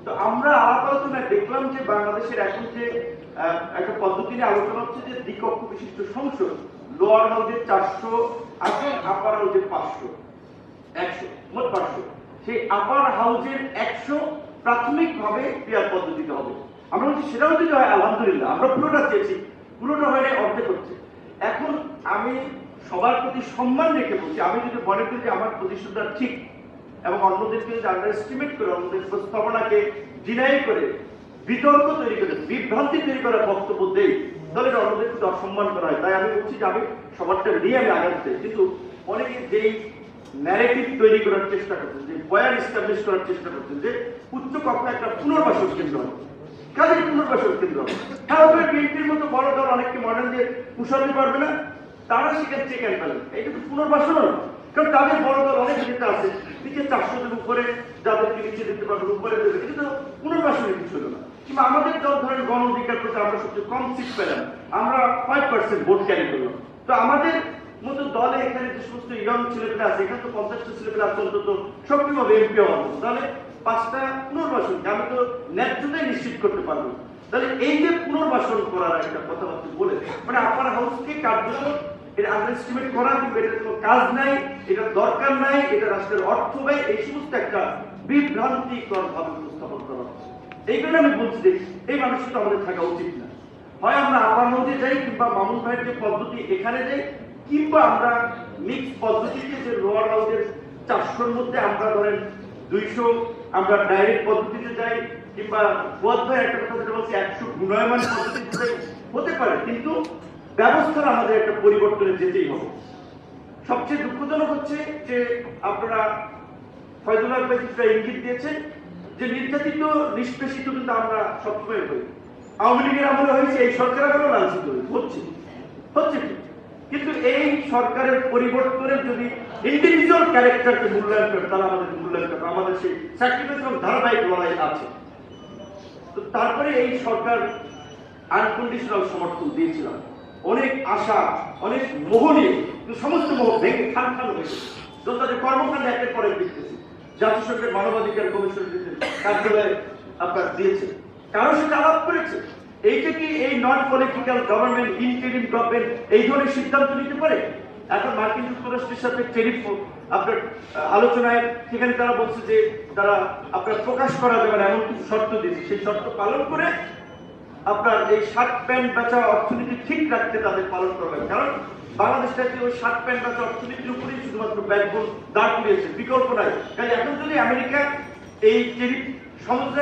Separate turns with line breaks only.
তো আমরা আলাপ আলোচনায় দেখলাম যে বাংলাদেশের এখন যে একটা পদ্ধতি নিয়ে আলোচনা হচ্ছে যে দ্বিকক্ষ বিশিষ্ট সংসদ, লোয়ার হাউসে 400 আসন, আপার হাউসে 500, 100, মোট 500। সেই আপার হাউসের 100 প্রাথমিকভাবে ক্রিয়া পদ্ধতিতে হবে। আমরা বলছি সেটাও যদি হয় আলহামদুলিল্লাহ, আমরা পুরোটা চেয়েছি, পুরোটা হয় নাই, অর্ধেক হচ্ছে। এখন আমি সবার প্রতি সম্মান রেখে বলছি, আমি যদি মনে করি যে আমার প্রতিষ্ঠানটা ঠিক এবং অন্যদেরকে যদি আন্ডার এস্টিমেট করে, অন্যদের প্রস্তাবনাকে ডিনাই করে, বিতর্ক তৈরি করে, বিভ্রান্তি তৈরি করার বক্তব্য দেই, তাহলে অন্যদের কিন্তু অসম্মান করা হয়। তাই আমি বলছি যে আমি সবারটা নিয়ে আমি আগাতে, কিন্তু অনেকে যেই ন্যারেটিভ তৈরি করার চেষ্টা করছেন, যে বয়ান এস্টাবলিশ করার চেষ্টা করছেন যে উচ্চ কক্ষ একটা পুনর্বাসন কেন্দ্র হবে, কাজের পুনর্বাসন কেন্দ্র হবে। হ্যাঁ, বিএনপির মতো বড় দল অনেককে মডেল দিয়ে কুশাতে পারবে না, তারা সেখানে চেক অ্যান্ড ব্যালেন্স, এটা তো পুনর্বাসন হলো। কারণ তাদের বড় দল অনেক নেতা আছে, নিচে 400 জন উপরে যাদেরকে নিচে দিতে পারবে, উপরে দেবে, এটা তো পুনর্বাসনের কিছু হলো না। কিংবা আমাদের দল ধরেন গণ অধিকার করতে আমরা সবচেয়ে কম সিট পেলাম, আমরা 5% ভোট ক্যারি করলাম। তো আমাদের মতো দলে এখানে যে সমস্ত ইয়ং ছেলেপেলে আছে, এখানে তো 50টা ছেলেপেলে আছে অন্তত, সক্রিয়ভাবে এমপি হওয়া, তাহলে 5টা পুনর্বাসন আমি তো ন্যায্যতাই নিশ্চিত করতে পারবো। তাহলে এই যে পুনর্বাসন করার একটা কথাবার্তা বলে, মানে আপার হাউসকে কার্যত এটা আন্ডার এস্টিমেট করা, কিন্তু এটা কোনো কাজ নাই, এটা দরকার নাই, এটা রাষ্ট্রের অর্থ ব্যয়, এই সমস্ত একটা বিভ্রান্তিকর ভাবে উপস্থাপন করা হচ্ছে। এই কারণে আমি বলছি যে এই মানুষটা আমাদের থাকা উচিত না। হয় আমরা আপার হাউসে যাই, কিংবা মামুন ভাইয়ের যে পদ্ধতি এখানে যাই, কিংবা আমরা মিক্স পদ্ধতিতে যে লোয়ার হাউসের 400-র মধ্যে আমরা ধরেন 200 আমরা ডাইরেক্ট পদ্ধতিতে যাই, কিংবা ফুয়াদ ভাই একটা কথা যেটা বলছি 100 গুণায়মান পদ্ধতিতে হতে পারে, কিন্তু ব্যবস্থার আমাদের একটা পরিবর্তনে যেতেই হবে। সবচেয়ে দুঃখজনক হচ্ছে যে আপনারা ফয়জুল্লাহ ভাই কিছুটা ইঙ্গিত দিয়েছেন যে নির্যাতিত নিষ্পেষিত কিন্তু আমরা সবসময় হই। আওয়ামী লীগের আমলে হয়েছে, এই সরকার আমলেও লাঞ্ছিত হচ্ছে হচ্ছে কিন্তু এই সরকারের পরিবর্তনের যদি ইন্ডিভিজুয়াল ক্যারেক্টারকে মূল্যায়ন করে, তারা আমাদের মূল্যায়ন করে, আমাদের সেই স্যাক্রিফাইস এবং ধারাবাহিক লড়াই আছে। তো তারপরে এই সরকার আনকন্ডিশনাল সমর্থন দিয়েছিলাম, অনেক আশা, অনেক মোহ নিয়ে, কিন্তু সমস্ত মোহ ভেঙে খান খান হয়েছে। যখন তাদের কর্মকাণ্ড একের পরে দেখতেছি, জাতিসংঘের মানবাধিকার কমিশন কার্যালয়ে আপনার দিয়েছে, কারোর সাথে আলাপ করেছে। এইটা কি এই non political government, interim government এই ধরনের সিদ্ধান্ত নিতে পারে? এখন মার্কিন যুক্তরাষ্ট্রের সাথে টেরিফ আপনার আলোচনায়, সেখানে তারা বলছে যে তারা আপনার প্রকাশ করা যাবে না, এমন কিছু শর্ত দিয়েছে, সেই শর্ত পালন করে আপনার এই শার্ট প্যান্ট বেচা অর্থনীতি ঠিক রাখতে তাদের পালন করবেন। কারণ বাংলাদেশটাকে ওই শার্ট প্যান্ট বেচা অর্থনীতির উপরেই শুধুমাত্র ব্যাকবোন দাঁড় করিয়েছে, বিকল্প নাই। কারণ এখন যদি আমেরিকা এই টেরিফ সমুদ্রে